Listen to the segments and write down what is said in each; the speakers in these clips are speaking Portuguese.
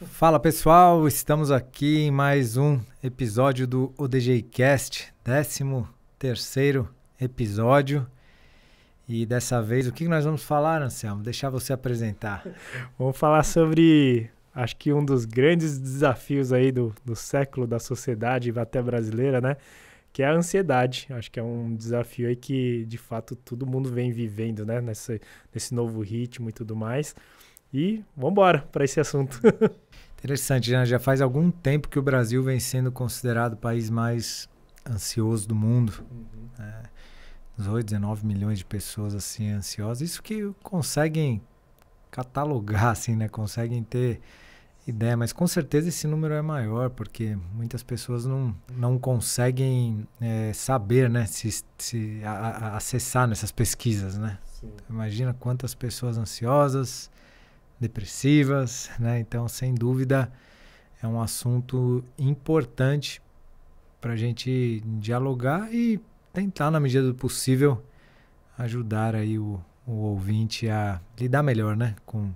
Fala pessoal, estamos aqui em mais um episódio do ODGcast, 13º episódio. E dessa vez, o que nós vamos falar, Anselmo? Deixar você apresentar. Vamos falar sobre, acho que um dos grandes desafios aí do século da sociedade até brasileira, né? Que é a ansiedade. Acho que é um desafio aí que, de fato, todo mundo vem vivendo, né? Nesse novo ritmo e tudo mais. E vamos embora para esse assunto. Interessante, né? Já faz algum tempo que o Brasil vem sendo considerado o país mais ansioso do mundo. 18, 19 milhões de pessoas assim ansiosas. Isso que conseguem catalogar, assim, né? Conseguem ter ideia, mas com certeza esse número é maior, porque muitas pessoas não conseguem saber, né? Se acessar nessas pesquisas, né? Imagina quantas pessoas ansiosas, depressivas, né? Então, sem dúvida, é um assunto importante para a gente dialogar e tentar, na medida do possível, ajudar aí o ouvinte a lidar melhor, né? Com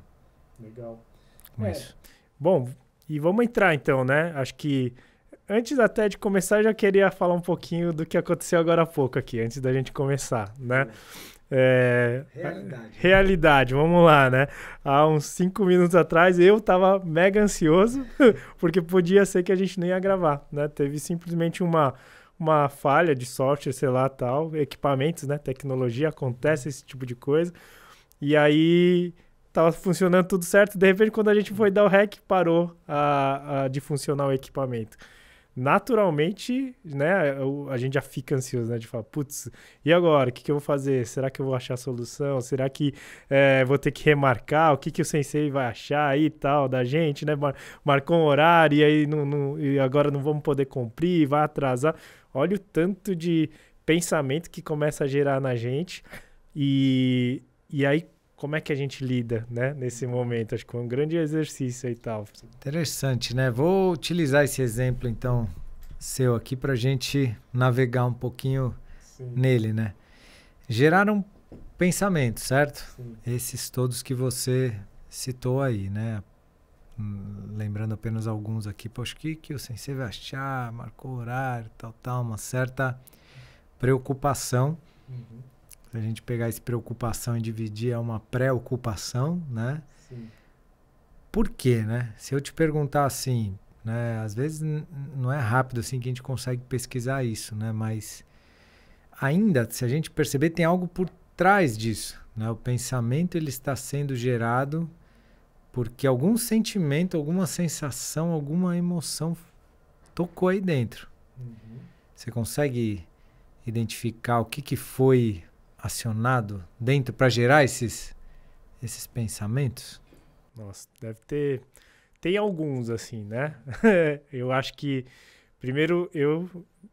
isso. Bom, e vamos entrar então, né? Acho que antes até de começar, eu já queria falar um pouquinho do que aconteceu agora há pouco aqui, antes da gente começar, né? Realidade, vamos lá, né? Há uns 5 minutos atrás eu tava mega ansioso, porque podia ser que a gente nem ia gravar, né? Teve simplesmente uma falha de software, sei lá, tal, equipamentos, né? Tecnologia, acontece esse tipo de coisa. E aí tava funcionando tudo certo, de repente quando a gente foi dar o REC, parou de funcionar o equipamento. Naturalmente, né, a gente já fica ansioso, né, de falar, putz, e agora? O que eu vou fazer? Será que eu vou achar a solução? Será que vou ter que remarcar? O que o sensei vai achar aí e tal da gente, né? Marcou um horário e aí e agora não vamos poder cumprir, vai atrasar. Olha o tanto de pensamento que começa a gerar na gente e aí como é que a gente lida, né, nesse momento? Acho que foi um grande exercício e tal. Interessante, né? Vou utilizar esse exemplo, então, seu aqui para a gente navegar um pouquinho nele, né? Geraram pensamentos, certo? Sim. Esses todos que você citou aí, né? Lembrando apenas alguns aqui. Poxa, o que o sensei vai achar? Marcou o horário, tal, uma certa preocupação. Se a gente pegar essa preocupação e dividir, é uma preocupação, né? Sim. Por quê, né? Se eu te perguntar assim, né? Às vezes não é rápido assim que a gente consegue pesquisar isso, né? Mas ainda, se a gente perceber, tem algo por trás disso, né? O pensamento ele está sendo gerado porque algum sentimento, alguma sensação, alguma emoção tocou aí dentro. Você consegue identificar o que foi acionado dentro para gerar esses pensamentos? Nossa, deve ter. Tem alguns, assim, né? Eu acho que, primeiro, eu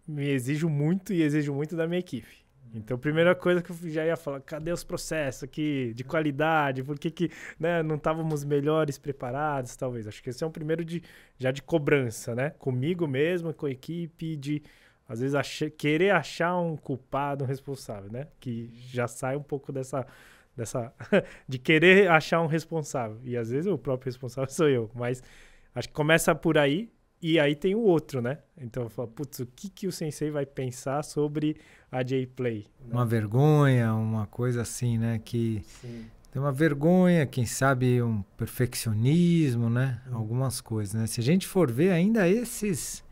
me exijo muito e exijo muito da minha equipe. Então, a primeira coisa que eu já ia falar, cadê os processos aqui de qualidade? Por que né, não estávamos melhores preparados, talvez? Acho que esse é um primeiro já de cobrança, né? Comigo mesmo, com a equipe, de, às vezes, querer achar um culpado, um responsável, né? Que já sai um pouco dessa de querer achar um responsável. E às vezes o próprio responsável sou eu. Mas acho que começa por aí e aí tem o outro, né? Então eu falo, putz, o que o sensei vai pensar sobre a J-Play? Uma vergonha, uma coisa assim, né? Que tem uma vergonha, quem sabe um perfeccionismo, né? Algumas coisas, né? Se a gente for ver ainda isso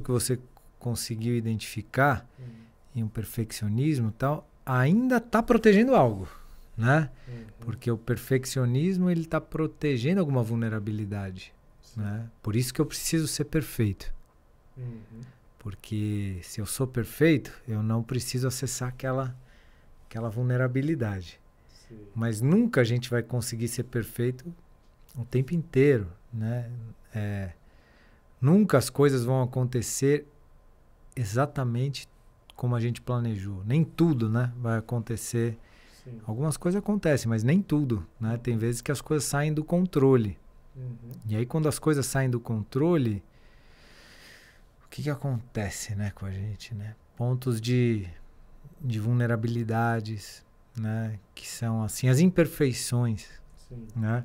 que você conseguiu identificar em um perfeccionismo e tal, ainda está protegendo algo, né? Porque o perfeccionismo ele está protegendo alguma vulnerabilidade, né? Por isso que eu preciso ser perfeito. Porque se eu sou perfeito, eu não preciso acessar aquela vulnerabilidade. Mas nunca a gente vai conseguir ser perfeito o tempo inteiro, né? Nunca as coisas vão acontecer exatamente como a gente planejou. Nem tudo, né, vai acontecer. Sim. Algumas coisas acontecem, mas nem tudo, né? Tem vezes que as coisas saem do controle. E aí quando as coisas saem do controle, o que acontece, né, com a gente, né? Pontos de vulnerabilidades, né, que são assim as imperfeições, né?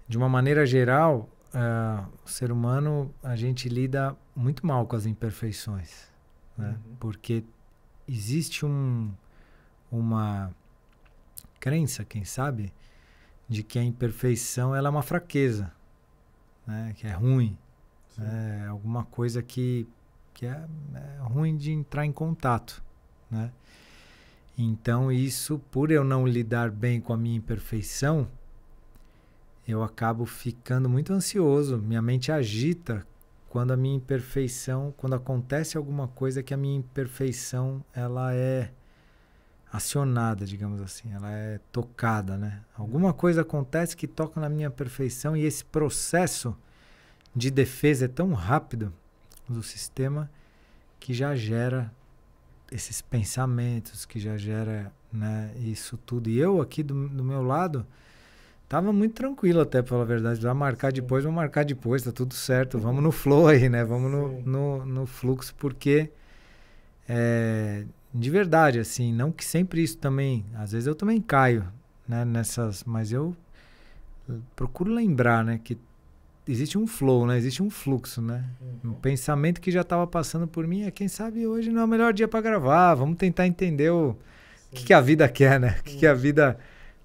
de uma maneira geral, o ser humano, a gente lida muito mal com as imperfeições, né? Porque existe uma crença, quem sabe, de que a imperfeição ela é uma fraqueza, né? Que é ruim, é alguma coisa que é ruim de entrar em contato, né? Então isso, por eu não lidar bem com a minha imperfeição, eu acabo ficando muito ansioso, minha mente agita quando a minha imperfeição, quando acontece alguma coisa que a minha imperfeição ela é acionada, digamos assim, ela é tocada, né? Alguma coisa acontece que toca na minha perfeição e esse processo de defesa é tão rápido do sistema que já gera esses pensamentos, que já gera, né, isso tudo. E eu aqui do meu lado tava muito tranquilo até, pra falar a verdade. Vai marcar depois, vamos marcar depois, tá tudo certo. Vamos no flow aí, né? Vamos no fluxo, porque de verdade, assim, não que sempre isso também, às vezes eu também caio, né, nessas, mas eu procuro lembrar, né, que existe um flow, né, existe um fluxo, né, um pensamento que já estava passando por mim, quem sabe hoje não é o melhor dia para gravar, vamos tentar entender o que a vida quer, né, o que a vida,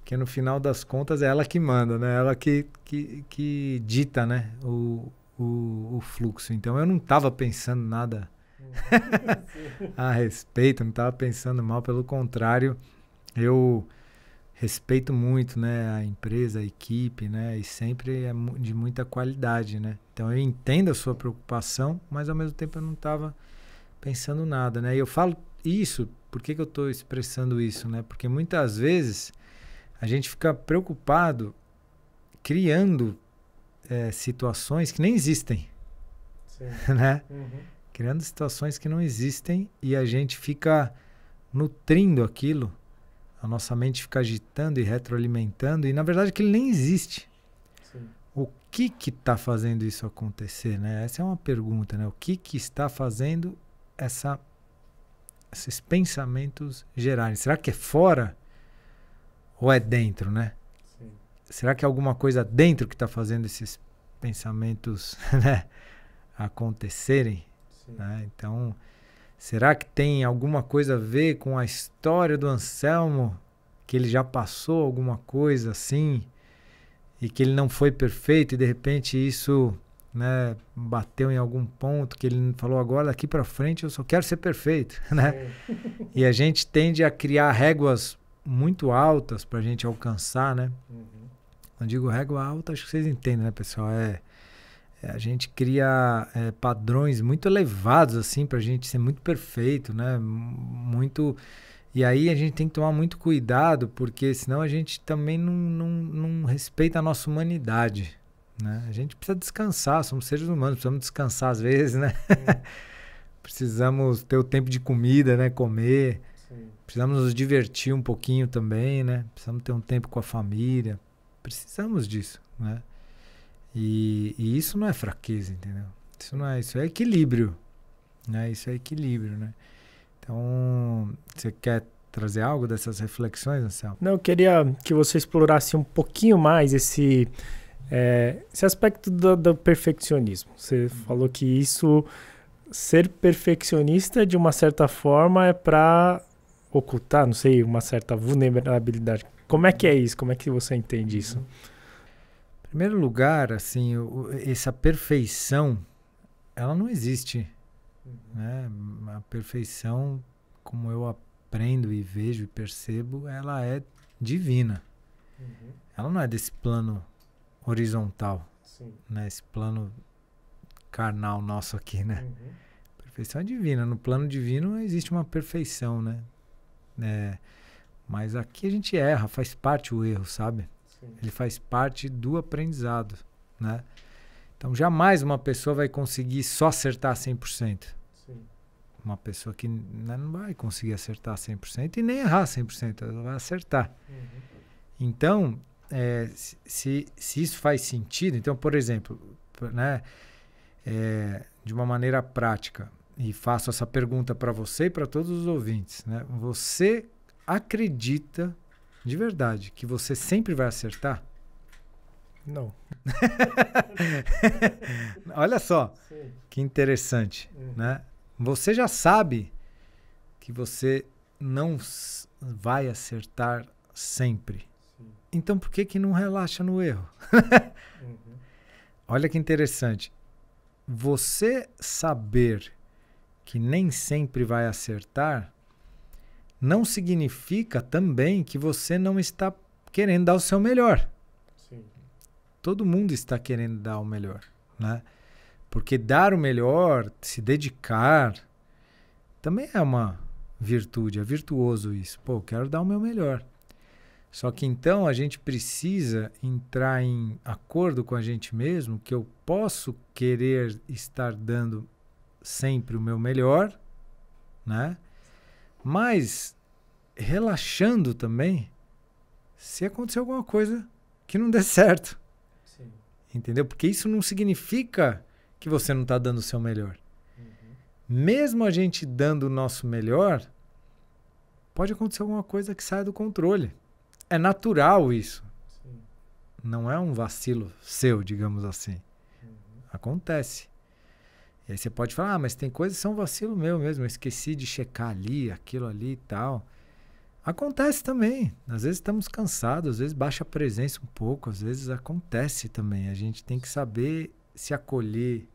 que no final das contas é ela que manda, né, ela que dita, né, o fluxo. Então eu não estava pensando nada a respeito, não estava pensando mal, pelo contrário, eu respeito muito, né, a empresa, a equipe, né, e sempre é de muita qualidade, né. Então eu entendo a sua preocupação, mas ao mesmo tempo eu não estava pensando nada, né. E eu falo isso, por que eu estou expressando isso, né? Porque muitas vezes a gente fica preocupado criando situações que nem existem, né? Criando situações que não existem e a gente fica nutrindo aquilo, a nossa mente fica agitando e retroalimentando e na verdade aquilo nem existe. Sim. O que está fazendo isso acontecer, né? Essa é uma pergunta, né? O que está fazendo esses pensamentos gerarem? Será que é fora ou é dentro, né? Sim. Será que é alguma coisa dentro que está fazendo esses pensamentos, né, acontecerem? Né? Então, será que tem alguma coisa a ver com a história do Anselmo? Que ele já passou alguma coisa assim e que ele não foi perfeito e de repente isso, né, bateu em algum ponto que ele falou, agora daqui para frente eu só quero ser perfeito, né? E a gente tende a criar réguas muito altas para a gente alcançar, né? Quando digo régua alta, acho que vocês entendem, né, pessoal? A gente cria padrões muito elevados, assim, pra gente ser muito perfeito, né? Muito... E aí a gente tem que tomar muito cuidado, porque senão a gente também não respeita a nossa humanidade, né? A gente precisa descansar, somos seres humanos, precisamos descansar às vezes, né? Precisamos ter o tempo de comida, né? Comer. Sim. Precisamos nos divertir um pouquinho também, né? Precisamos ter um tempo com a família. Precisamos disso, né? E isso não é fraqueza, entendeu? Isso é equilíbrio, né? Isso é equilíbrio, né? Então, você quer trazer algo dessas reflexões, Anselmo? Não, eu queria que você explorasse um pouquinho mais esse aspecto do perfeccionismo. Você falou que isso, ser perfeccionista de uma certa forma é para ocultar, não sei, uma certa vulnerabilidade. Como é que é isso? Como é que você entende isso? Em primeiro lugar, assim, essa perfeição, ela não existe, né? A perfeição, como eu aprendo e vejo e percebo, ela é divina. Ela não é desse plano horizontal, né? Esse plano carnal nosso aqui, né? Perfeição é divina. No plano divino existe uma perfeição, né? Mas aqui a gente erra, faz parte o erro, sabe? Ele faz parte do aprendizado, né? Então, jamais uma pessoa vai conseguir só acertar 100%. Sim. Uma pessoa que, né, não vai conseguir acertar 100% e nem errar 100%, ela vai acertar. Então, se isso faz sentido, então, por exemplo, né, de uma maneira prática, e faço essa pergunta para você e para todos os ouvintes, né? Você acredita de verdade que você sempre vai acertar? Não. Olha só, Sim. que interessante, né? Você já sabe que você não vai acertar sempre. Sim. Então por que não relaxa no erro? Olha que interessante. Você saber que nem sempre vai acertar não significa também que você não está querendo dar o seu melhor. Sim. Todo mundo está querendo dar o melhor, né? Porque dar o melhor, se dedicar, também é uma virtude, é virtuoso isso. Pô, eu quero dar o meu melhor. Só que então a gente precisa entrar em acordo com a gente mesmo que eu posso querer estar dando sempre o meu melhor, né? Mas relaxando também se acontecer alguma coisa que não dê certo. Sim. Entendeu? Porque isso não significa que você não está dando o seu melhor. Mesmo a gente dando o nosso melhor, pode acontecer alguma coisa que saia do controle. É natural isso. Sim. Não é um vacilo seu, digamos assim. Acontece. E aí você pode falar, mas tem coisas que são vacilo meu mesmo. Eu esqueci de checar ali, aquilo ali e tal. Acontece também. Às vezes estamos cansados, às vezes baixa a presença um pouco, às vezes acontece também. A gente tem que saber se acolher,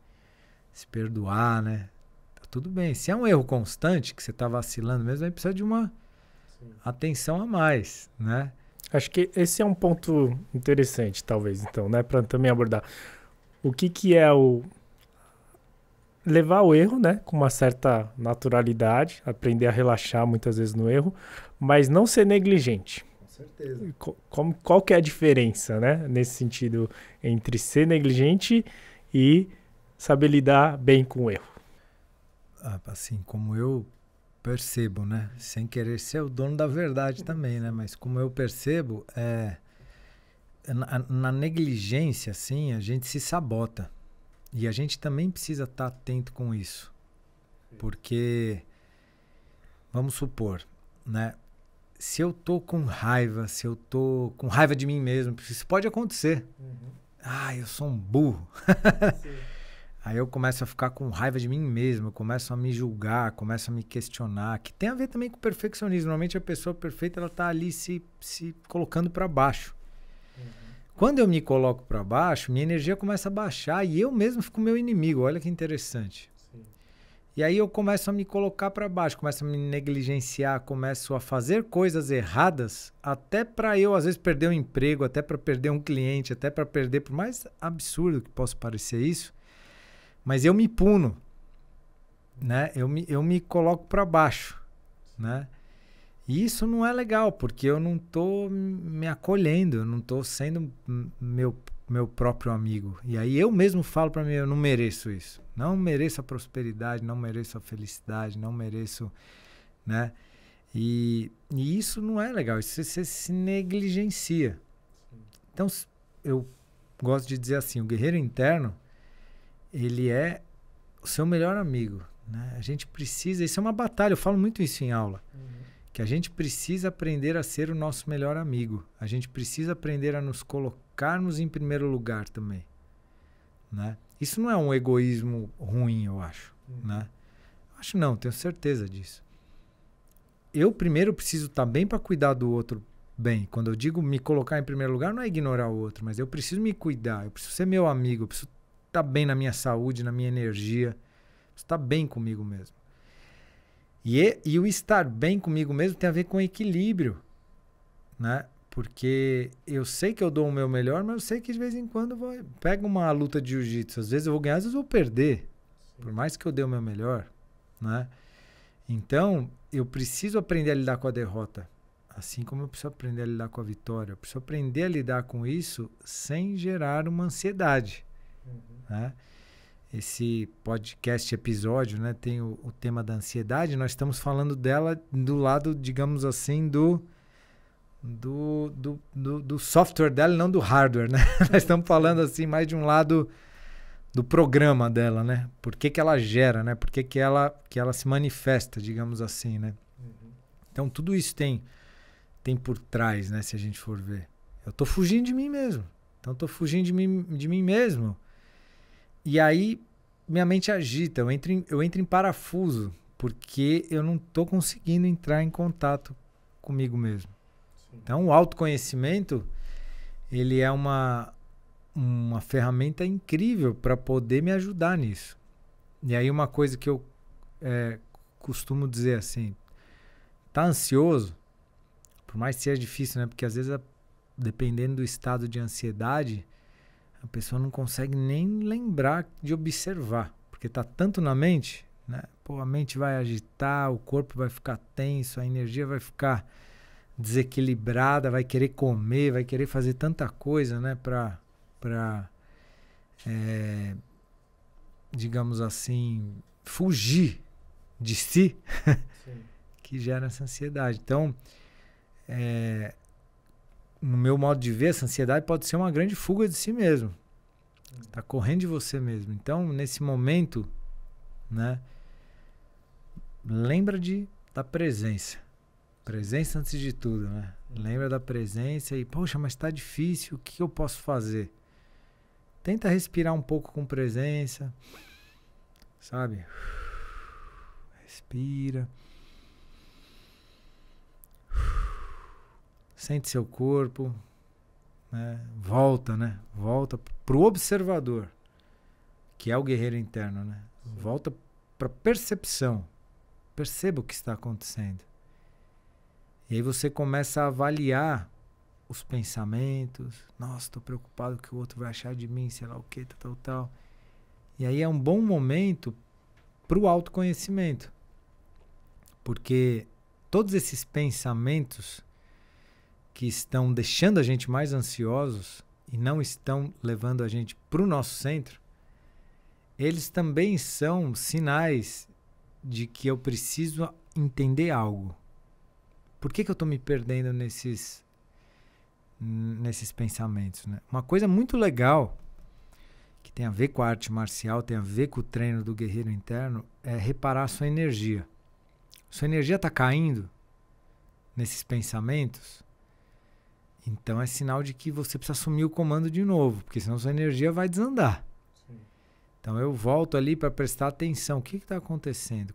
se perdoar, né? Tá tudo bem. Se é um erro constante, que você está vacilando mesmo, aí precisa de uma atenção a mais, né? Acho que esse é um ponto interessante, talvez, então, né? Para também abordar. O que é o... levar o erro, né? Com uma certa naturalidade, aprender a relaxar muitas vezes no erro, mas não ser negligente. Com certeza. Qual que é a diferença, né? Nesse sentido, entre ser negligente e saber lidar bem com o erro? Assim, como eu percebo, né? Sem querer ser o dono da verdade também, né? Mas como eu percebo, na negligência, assim, a gente se sabota. E a gente também precisa estar atento com isso. Porque, vamos supor, né? Se eu tô com raiva, se eu tô com raiva de mim mesmo, isso pode acontecer. Eu sou um burro. Aí eu começo a ficar com raiva de mim mesmo, eu começo a me julgar, começo a me questionar, que tem a ver também com o perfeccionismo. Normalmente a pessoa perfeita, ela tá ali se colocando para baixo. Quando eu me coloco para baixo, minha energia começa a baixar e eu mesmo fico meu inimigo. Olha que interessante. Sim. E aí eu começo a me colocar para baixo, começo a me negligenciar, começo a fazer coisas erradas, até para eu às vezes perder um emprego, até para perder um cliente, até para perder, por mais absurdo que possa parecer isso, mas eu me puno, né? Eu me coloco para baixo, né? E isso não é legal, porque eu não estou me acolhendo, eu não estou sendo meu próprio amigo. E aí eu mesmo falo para mim, eu não mereço isso. Não mereço a prosperidade, não mereço a felicidade, não mereço, né? E isso não é legal, isso você se negligencia. Então, eu gosto de dizer assim, o guerreiro interno, ele é o seu melhor amigo, né? A gente precisa, isso é uma batalha, eu falo muito isso em aula. Que a gente precisa aprender a ser o nosso melhor amigo. A gente precisa aprender a nos colocarmos em primeiro lugar também, né? Isso não é um egoísmo ruim, eu acho, né? Acho não, tenho certeza disso. Eu primeiro preciso estar bem para cuidar do outro bem. Quando eu digo me colocar em primeiro lugar, não é ignorar o outro, mas eu preciso me cuidar, eu preciso ser meu amigo, eu preciso estar bem na minha saúde, na minha energia, eu preciso estar bem comigo mesmo. E o estar bem comigo mesmo tem a ver com equilíbrio, né? Porque eu sei que eu dou o meu melhor, mas eu sei que de vez em quando pega uma luta de jiu-jitsu. Às vezes eu vou ganhar, às vezes eu vou perder. Sim. Por mais que eu dê o meu melhor, né? Então, eu preciso aprender a lidar com a derrota. Assim como eu preciso aprender a lidar com a vitória. Eu preciso aprender a lidar com isso sem gerar uma ansiedade, né? Esse podcast, episódio, né, tem o tema da ansiedade. Nós estamos falando dela do lado, digamos assim, do software dela e não do hardware, né? Nós estamos falando assim mais de um lado do programa dela, né? Por que ela gera, né? Por que ela se manifesta, digamos assim, né? Então tudo isso tem por trás, né? Se a gente for ver. Eu tô fugindo de mim mesmo. Então eu tô fugindo de mim mesmo. E aí minha mente agita, eu entro em parafuso, porque eu não tô conseguindo entrar em contato comigo mesmo. Sim. Então o autoconhecimento, ele é uma ferramenta incrível para poder me ajudar nisso. E aí uma coisa que eu costumo dizer assim, tá ansioso, por mais que seja difícil, né? Porque às vezes, dependendo do estado de ansiedade, a pessoa não consegue nem lembrar de observar, porque tá tanto na mente, né? Pô, a mente vai agitar, o corpo vai ficar tenso, a energia vai ficar desequilibrada, vai querer comer, vai querer fazer tanta coisa, né? Digamos assim, fugir de si, que gera essa ansiedade. Então, no meu modo de ver, essa ansiedade pode ser uma grande fuga de si mesmo. Tá correndo de você mesmo. Então, nesse momento, né, lembra da presença. Presença antes de tudo, né? Lembra da presença e, poxa, mas tá difícil, o que eu posso fazer? Tenta respirar um pouco com presença, sabe? Respira. Sente seu corpo, né? Volta, né? Volta pro observador, que é o guerreiro interno, né? Volta pra percepção. Perceba o que está acontecendo. E aí você começa a avaliar os pensamentos. Nossa, tô preocupado com o que o outro vai achar de mim, sei lá o que, tal. E aí é um bom momento pro autoconhecimento. Porque todos esses pensamentos que estão deixando a gente mais ansiosos e não estão levando a gente para o nosso centro, eles também são sinais de que eu preciso entender algo. Por que eu estou me perdendo nesses pensamentos, né? Uma coisa muito legal que tem a ver com a arte marcial, tem a ver com o treino do guerreiro interno, é reparar a sua energia. Sua energia está caindo nesses pensamentos, então é sinal de que você precisa assumir o comando de novo, porque senão sua energia vai desandar. Sim. Então eu volto ali para prestar atenção. O que está acontecendo?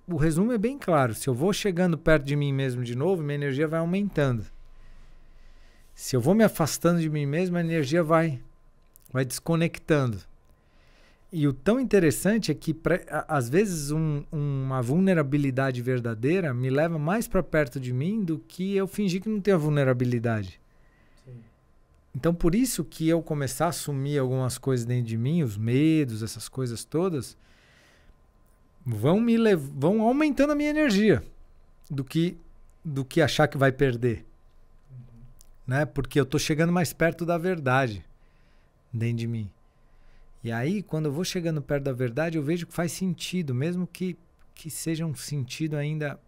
O resumo é bem claro. Se eu vou chegando perto de mim mesmo de novo, minha energia vai aumentando. Se eu vou me afastando de mim mesmo, a energia vai desconectando. E o tão interessante é que, às vezes, uma vulnerabilidade verdadeira me leva mais para perto de mim do que eu fingir que não tenho a vulnerabilidade. Sim. Então, por isso que eu começar a assumir algumas coisas dentro de mim, os medos, essas coisas todas, vão aumentando a minha energia do que achar que vai perder. Uhum. Né? Porque eu estou chegando mais perto da verdade dentro de mim. E aí, quando eu vou chegando perto da verdade, eu vejo que faz sentido, mesmo que seja um sentido ainda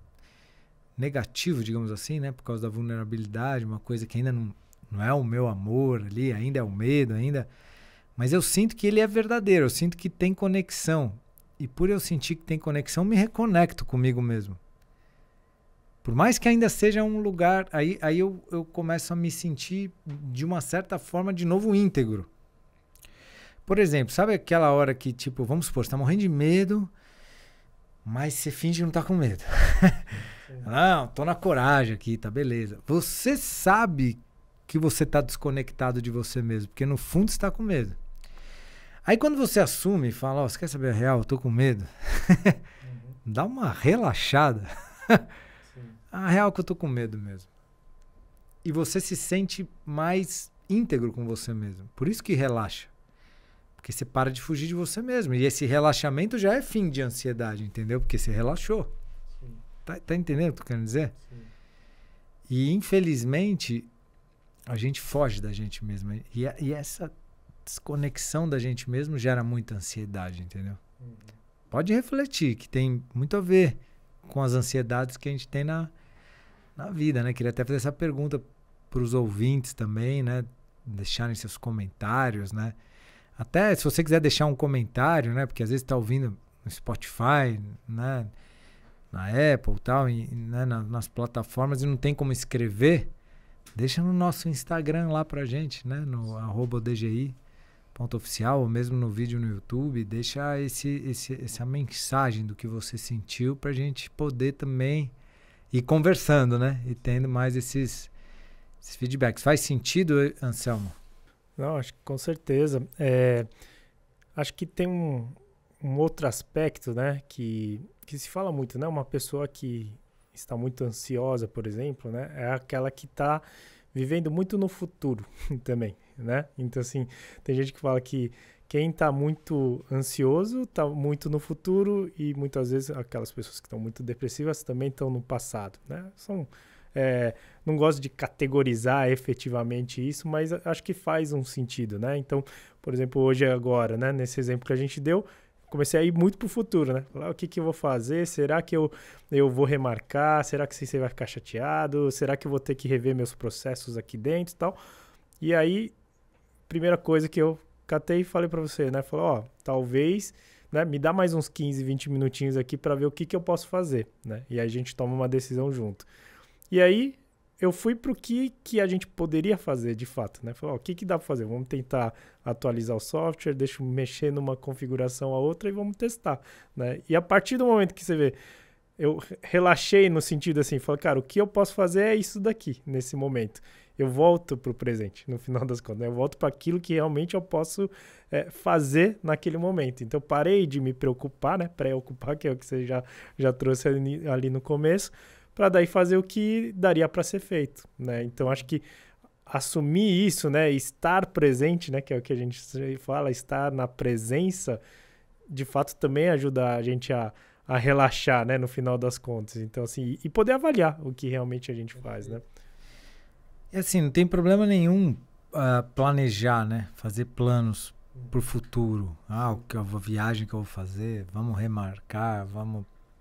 negativo, digamos assim, né? Por causa da vulnerabilidade, uma coisa que ainda não é o meu amor ali, ainda é o medo, ainda. Mas eu sinto que ele é verdadeiro, eu sinto que tem conexão. E por eu sentir que tem conexão, me reconecto comigo mesmo. Por mais que ainda seja um lugar, aí eu começo a me sentir, de uma certa forma, de novo íntegro. Por exemplo, sabe aquela hora que, tipo, vamos supor, você tá morrendo de medo, mas você finge que não tá com medo. Não, tô na coragem aqui, tá beleza. Você sabe que você tá desconectado de você mesmo, porque no fundo você tá com medo. Aí quando você assume e fala, você quer saber a real? Eu tô com medo. Dá uma relaxada. A real é que eu tô com medo mesmo. E você se sente mais íntegro com você mesmo. Por isso que relaxa. Porque você para de fugir de você mesmo. E esse relaxamento já é fim de ansiedade, entendeu? Porque você relaxou. Sim. Tá entendendo o que eu tô querendo dizer? Sim. E, infelizmente, a gente foge da gente mesmo. E essa desconexão da gente mesmo gera muita ansiedade, entendeu? Uhum. Pode refletir, que tem muito a ver com as ansiedades que a gente tem na vida, né? Queria até fazer essa pergunta para os ouvintes também, né? Deixarem seus comentários, né? Até se você quiser deixar um comentário, né? Porque às vezes está ouvindo no Spotify, né? Na Apple e tal, né? Nas plataformas e não tem como escrever, deixa no nosso Instagram lá pra gente, né? No @DGI.oficial, ou mesmo no vídeo no YouTube. Deixa essa mensagem do que você sentiu pra gente poder também ir conversando, né? E tendo mais esses feedbacks. Faz sentido, Anselmo? Não, acho que com certeza. Acho que tem um outro aspecto, né? Que se fala muito, né? Uma pessoa que está muito ansiosa, por exemplo, né? É aquela que está vivendo muito no futuro também, né? Então, assim, tem gente que fala que quem está muito ansioso está muito no futuro e muitas vezes aquelas pessoas que estão muito depressivas também estão no passado, né? Não gosto de categorizar efetivamente isso, mas acho que faz um sentido, né? Então, por exemplo, hoje agora, né? Nesse exemplo que a gente deu, comecei a ir muito pro futuro, né? Falar, o que eu vou fazer? Será que eu vou remarcar? Será que você vai ficar chateado? Será que eu vou ter que rever meus processos aqui dentro e tal? E aí, primeira coisa que eu catei e falei para você, né? Falou, talvez, né? Me dá mais uns 15, 20 minutinhos aqui para ver o que eu posso fazer, né? E aí a gente toma uma decisão junto. E aí, eu fui para o que a gente poderia fazer de fato, né? Falei, o que dá para fazer? Vamos tentar atualizar o software, deixa eu mexer numa configuração a outra e vamos testar, né? E a partir do momento que você vê, eu relaxei no sentido assim, falei, cara, o que eu posso fazer é isso daqui, nesse momento. Eu volto para o presente, no final das contas, né? Eu volto para aquilo que realmente eu posso fazer naquele momento. Então, eu parei de me preocupar, né? Preocupar, que é o que você já trouxe ali no começo, para daí fazer o que daria para ser feito, né? Então, acho que assumir isso, né? Estar presente, né? Que é o que a gente fala, estar na presença, de fato também ajuda a gente a relaxar, né? No final das contas. Então, assim, e poder avaliar o que realmente a gente faz, né? E assim, não tem problema nenhum planejar, né? Fazer planos pro futuro. A viagem que eu vou fazer, vamos remarcar,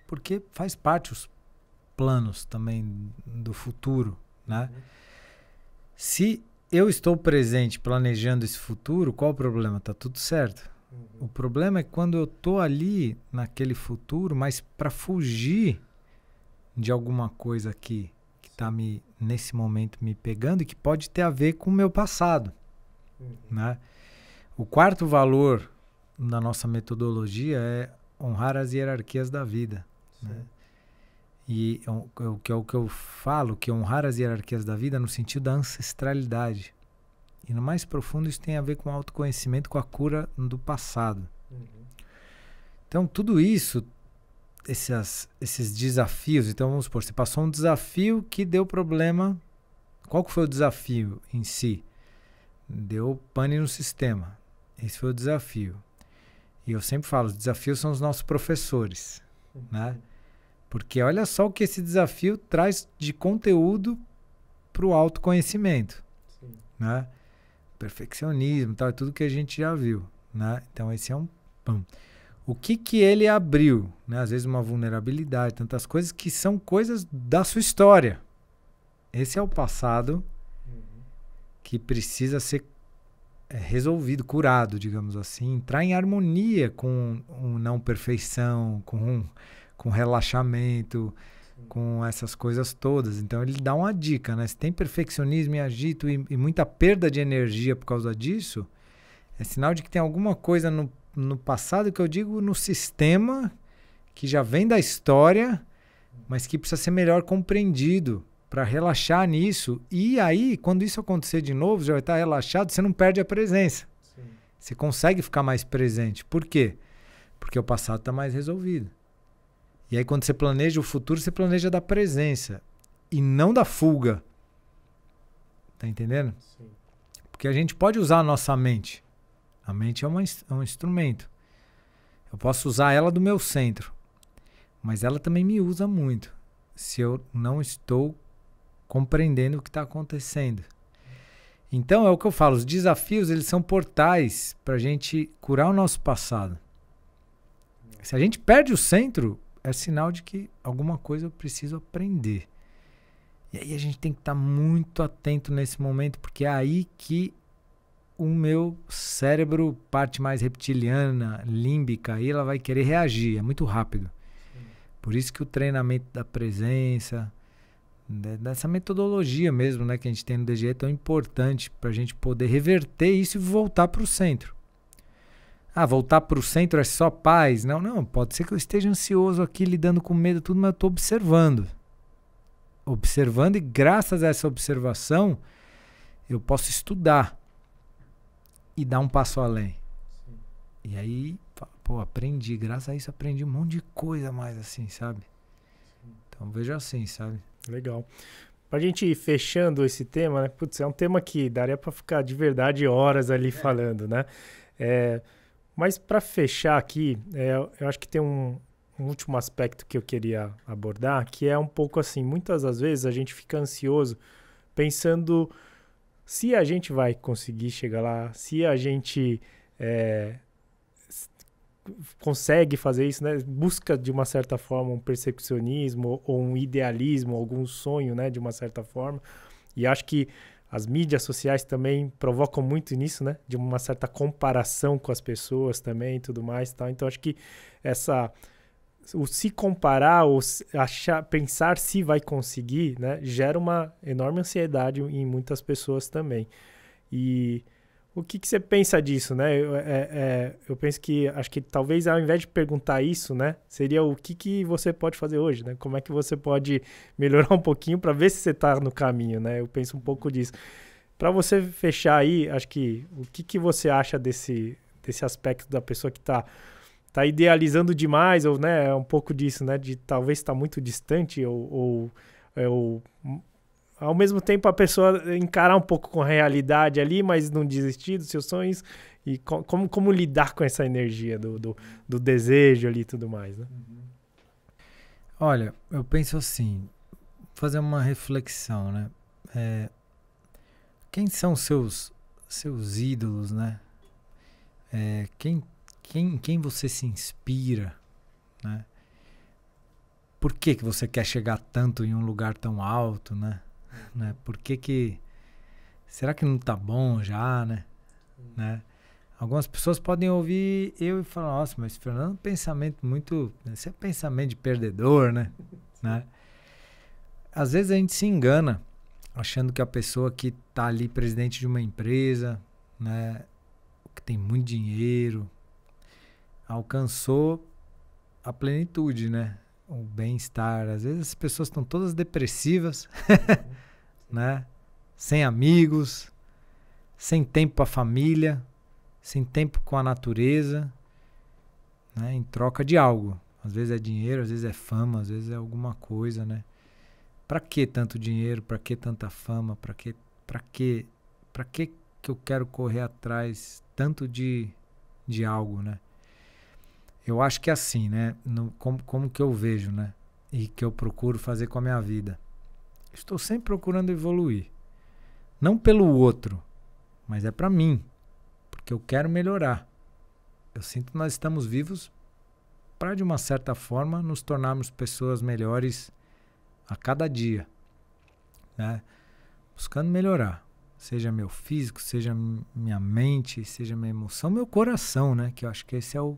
porque faz parte os planos também do futuro, né? Se eu estou presente planejando esse futuro, qual o problema? Tá tudo certo. O problema é quando eu tô ali naquele futuro, mas para fugir de alguma coisa que tá nesse momento me pegando e que pode ter a ver com o meu passado, né? O quarto valor da nossa metodologia é honrar as hierarquias da vida, né? E é o que eu falo, que honrar as hierarquias da vida no sentido da ancestralidade. E no mais profundo isso tem a ver com o autoconhecimento, com a cura do passado. Então tudo isso, esses desafios, então vamos supor, você passou um desafio que deu problema. Qual que foi o desafio em si? Deu pane no sistema. Esse foi o desafio. E eu sempre falo, os desafios são os nossos professores, né? Porque olha só o que esse desafio traz de conteúdo para o autoconhecimento, né? Perfeccionismo, tal, tudo que a gente já viu, né? Então esse é um... O que ele abriu, né? Às vezes uma vulnerabilidade, tantas coisas que são coisas da sua história. Esse é o passado que precisa ser resolvido, curado, digamos assim, entrar em harmonia com não perfeição, com relaxamento, com essas coisas todas. Então ele dá uma dica, né? Se tem perfeccionismo e agito e muita perda de energia por causa disso, é sinal de que tem alguma coisa no passado, que eu digo no sistema, que já vem da história, mas que precisa ser melhor compreendido para relaxar nisso. E aí, quando isso acontecer de novo, já vai estar relaxado, você não perde a presença. Sim. Você consegue ficar mais presente. Por quê? Porque o passado está mais resolvido. E aí, quando você planeja o futuro, você planeja da presença e não da fuga. Tá entendendo? Sim. Porque a gente pode usar a nossa mente. A mente é um instrumento. Eu posso usar ela do meu centro. Mas ela também me usa muito. Se eu não estou compreendendo o que está acontecendo. Então, é o que eu falo. Os desafios, eles são portais para a gente curar o nosso passado. Se a gente perde o centro, é sinal de que alguma coisa eu preciso aprender. E aí a gente tem que estar muito atento nesse momento, porque é aí que o meu cérebro, parte mais reptiliana, límbica, aí ela vai querer reagir, é muito rápido. Sim. Por isso que o treinamento da presença, dessa metodologia mesmo, né, que a gente tem no DGE, é tão importante para a gente poder reverter isso e voltar para o centro. Ah, voltar para o centro é só paz? Não, não, pode ser que eu esteja ansioso aqui, lidando com medo, tudo, mas eu estou observando. Observando, e graças a essa observação, eu posso estudar e dar um passo além. Sim. E aí, pô, aprendi, graças a isso aprendi um monte de coisa mais assim, sabe? Sim. Então veja assim, sabe? Legal. Pra gente ir fechando esse tema, né? Putz, é um tema que daria pra ficar de verdade horas ali falando, né? Mas para fechar aqui, eu acho que tem um último aspecto que eu queria abordar, que é um pouco assim, muitas das vezes a gente fica ansioso pensando se a gente vai conseguir chegar lá, se a gente consegue fazer isso, né? Busca de uma certa forma um perfeccionismo ou um idealismo, algum sonho, né? De uma certa forma. E acho que as mídias sociais também provocam muito nisso, né? De uma certa comparação com as pessoas também e tudo mais, tal. Então acho que o se comparar ou pensar se vai conseguir, né? Gera uma enorme ansiedade em muitas pessoas também. E o que você pensa disso, né? Eu penso que, acho que talvez ao invés de perguntar isso, né? Seria o que você pode fazer hoje, né? Como é que você pode melhorar um pouquinho para ver se você está no caminho, né? Eu penso um pouco disso. Para você fechar aí, acho que o que você acha desse aspecto da pessoa que tá idealizando demais, ou, né? É um pouco disso, né? De talvez estar muito distante ou ao mesmo tempo a pessoa encarar um pouco com a realidade ali, mas não desistir dos seus sonhos, e como lidar com essa energia do desejo ali e tudo mais, né? Olha, eu penso assim, fazer uma reflexão, né? Quem são seus ídolos, né? Quem você se inspira, né? Por que você quer chegar tanto em um lugar tão alto, né? Por que será que não tá bom já, né? Algumas pessoas podem ouvir eu e falar, nossa, mas Fernando, pensamento muito... Esse é pensamento de perdedor, né? Às vezes a gente se engana, achando que a pessoa que tá ali presidente de uma empresa, né? Que tem muito dinheiro, alcançou a plenitude, né? O bem-estar. Às vezes as pessoas estão todas depressivas, né? Sem amigos, sem tempo para a família, sem tempo com a natureza, né? Em troca de algo. Às vezes é dinheiro, às vezes é fama, às vezes é alguma coisa, né? Para que tanto dinheiro? Para que tanta fama? Para que eu quero correr atrás tanto de algo, né? Eu acho que é assim, né? Como que eu vejo, né? E que eu procuro fazer com a minha vida. Estou sempre procurando evoluir. Não pelo outro, mas é para mim. Porque eu quero melhorar. Eu sinto que nós estamos vivos para, de uma certa forma, nos tornarmos pessoas melhores a cada dia, né? Buscando melhorar. Seja meu físico, seja minha mente, seja minha emoção, meu coração, né? Que eu acho que esse é o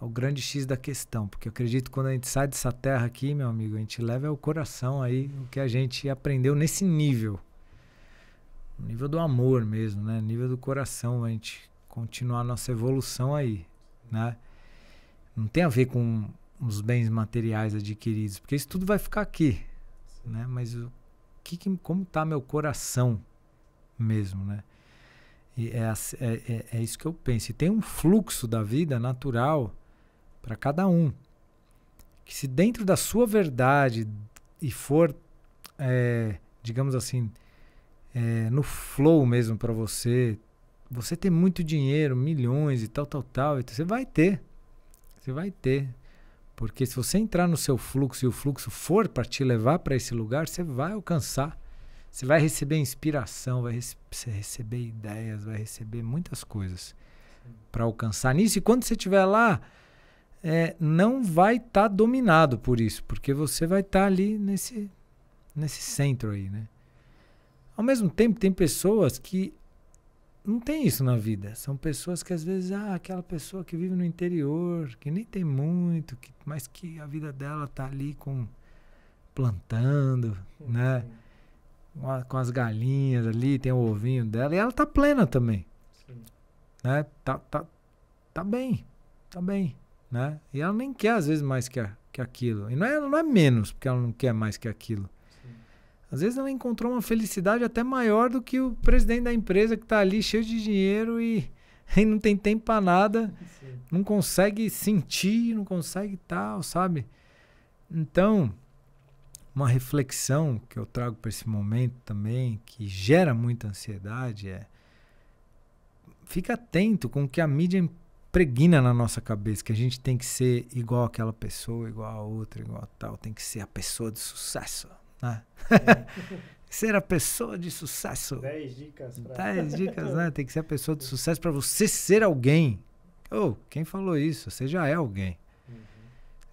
grande X da questão, porque eu acredito que quando a gente sai dessa terra aqui, meu amigo, a gente leva o coração aí, o que a gente aprendeu nesse nível. O nível do amor mesmo, né? Nível do coração, a gente continuar a nossa evolução aí, né? Não tem a ver com os bens materiais adquiridos, porque isso tudo vai ficar aqui, né? Mas como tá meu coração mesmo, né? E é isso que eu penso. E tem um fluxo da vida natural para cada um. Que se dentro da sua verdade e for, digamos assim, no flow mesmo para você ter muito dinheiro, milhões e tal, então você vai ter. Você vai ter. Porque se você entrar no seu fluxo e o fluxo for para te levar para esse lugar, você vai alcançar. Você vai receber inspiração, vai receber ideias, vai receber muitas coisas para alcançar nisso. E quando você estiver lá, não vai estar dominado por isso, porque você vai estar ali nesse centro aí, né? Ao mesmo tempo, tem pessoas que não tem isso na vida. São pessoas que às vezes, aquela pessoa que vive no interior, que nem tem muito, mas que a vida dela tá ali com plantando, né? Com as galinhas ali, tem o ovinho dela, e ela tá plena também. Sim. Né? Tá bem, né? E ela nem quer, às vezes, mais que aquilo. E não é menos, porque ela não quer mais que aquilo. Sim. Às vezes ela encontrou uma felicidade até maior do que o presidente da empresa que tá ali cheio de dinheiro e não tem tempo pra nada, sim, não consegue sentir, não consegue tal, sabe? Então, uma reflexão que eu trago para esse momento também, que gera muita ansiedade, fica atento com o que a mídia impregna na nossa cabeça, que a gente tem que ser igual àquela pessoa, igual a outra, igual a tal, tem que ser a pessoa de sucesso, né? Ser a pessoa de sucesso. 10 dicas. 10 dicas, né? Tem que ser a pessoa de sucesso para você ser alguém. Quem falou isso? Você já é alguém.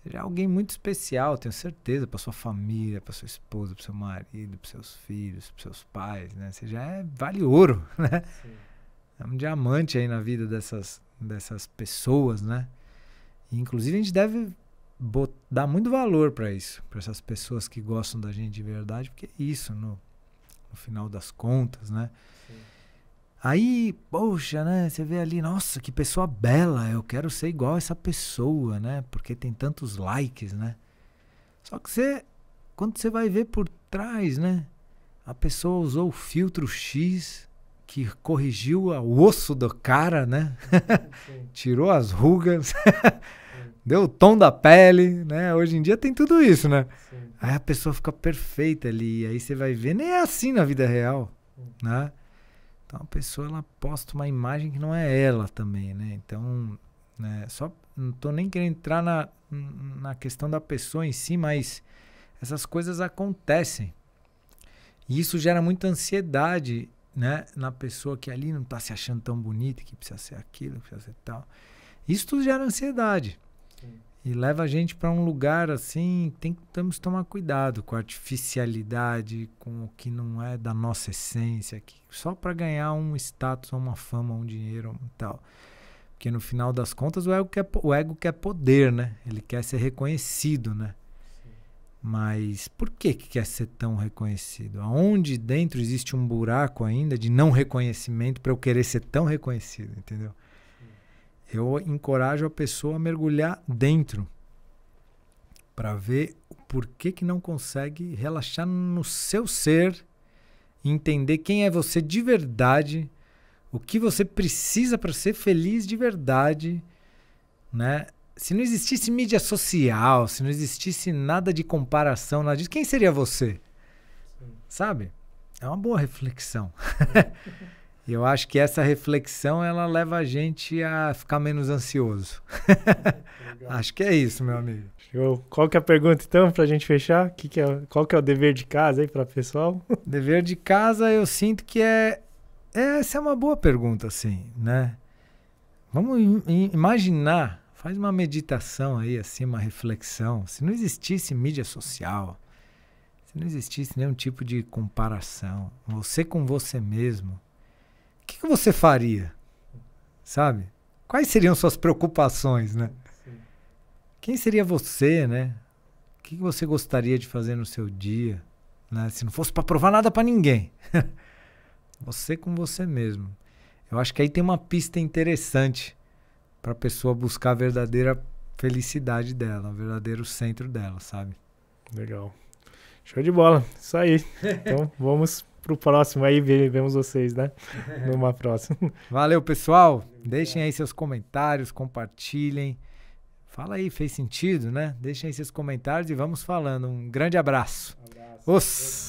Você já é alguém muito especial, tenho certeza, para sua família, para sua esposa, para seu marido, para seus filhos, para seus pais, né? Você já vale ouro, né? Sim. É um diamante aí na vida dessas pessoas, né? E, inclusive, a gente deve dar muito valor para isso, para essas pessoas que gostam da gente de verdade, porque é isso, no final das contas, né? Sim. Aí, poxa, né? Você vê ali, nossa, que pessoa bela, eu quero ser igual a essa pessoa, né? Porque tem tantos likes, né? Só que quando você vai ver por trás, né? A pessoa usou o filtro X que corrigiu o osso do cara, né? Tirou as rugas, deu o tom da pele, né? Hoje em dia tem tudo isso, né? Sim. Aí a pessoa fica perfeita ali, aí você vai ver, nem é assim na vida real, né? Então a pessoa, ela posta uma imagem que não é ela também, né? Então, né, não tô nem querendo entrar na questão da pessoa em si, mas essas coisas acontecem. E isso gera muita ansiedade, né? Na pessoa que ali não tá se achando tão bonita, que precisa ser aquilo, que precisa ser tal. Isso tudo gera ansiedade. Sim. E leva a gente para um lugar assim, temos que tomar cuidado com a artificialidade, com o que não é da nossa essência, só para ganhar um status, uma fama, um dinheiro e tal. Porque no final das contas o ego quer poder, né? Ele quer ser reconhecido, né? Sim. Mas por que quer ser tão reconhecido? Aonde dentro existe um buraco ainda de não reconhecimento para eu querer ser tão reconhecido, entendeu? Eu encorajo a pessoa a mergulhar dentro para ver o porquê que não consegue relaxar no seu ser e entender quem é você de verdade, o que você precisa para ser feliz de verdade, né? Se não existisse mídia social, se não existisse nada de comparação, nada disso, quem seria você? Sim. Sabe? É uma boa reflexão. E eu acho que essa reflexão, ela leva a gente a ficar menos ansioso. Acho que é isso, meu amigo. Show. Qual que é a pergunta, então, pra gente fechar? Qual que é o dever de casa aí para o pessoal? Dever de casa, eu sinto que essa é uma boa pergunta, assim, né? Vamos imaginar, faz uma meditação aí, assim, uma reflexão. Se não existisse mídia social, se não existisse nenhum tipo de comparação, você com você mesmo, o que você faria? Sabe? Quais seriam suas preocupações, né? Sim. Quem seria você, né? O que você gostaria de fazer no seu dia, né? Se não fosse para provar nada para ninguém. Você com você mesmo. Eu acho que aí tem uma pista interessante para a pessoa buscar a verdadeira felicidade dela, o verdadeiro centro dela, sabe? Legal. Show de bola. Isso aí. Então, vamos pro próximo aí, vemos vocês, né? Numa próxima. Valeu, pessoal. Deixem aí seus comentários, compartilhem. Fala aí, fez sentido, né? Deixem aí seus comentários e vamos falando. Um grande abraço. Os.